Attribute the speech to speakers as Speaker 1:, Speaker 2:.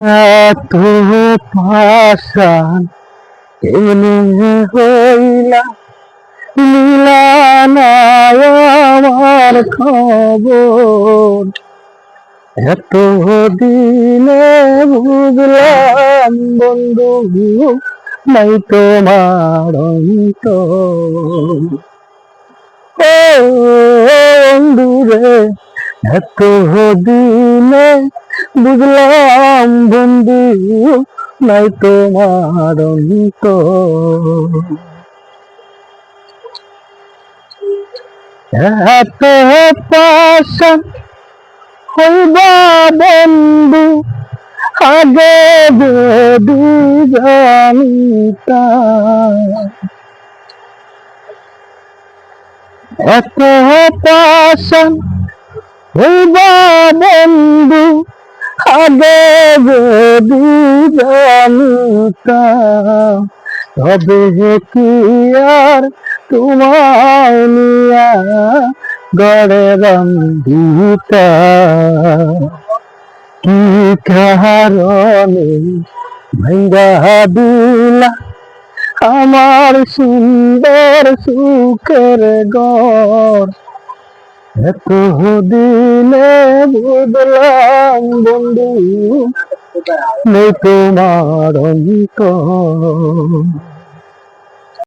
Speaker 1: এত পাষাণ কেমনে হইলা, মিলানা আমার খবর। এত দিনে বুঝলাম বন্ধু নাই তোমার অন্তর। ও বন্ধু রে, এত দিনে বুঝলাম বন্ধু নাই তোমার অন্তর। এত পাষাণ হইবা বন্ধু আগে যদি জানিতাম। এত পাষাণ হইবা বন্ধু আগে যদি জানিতাম, তবে কি আর তোমায় নিয়া গড়ে বান্ধিতাম। কি কারণে ভাঙ্গা দিলা আমার সুন্দর সুখের ঘর। এত দিনে বুঝলাম বন্ধু নেই তোমার অন্তর।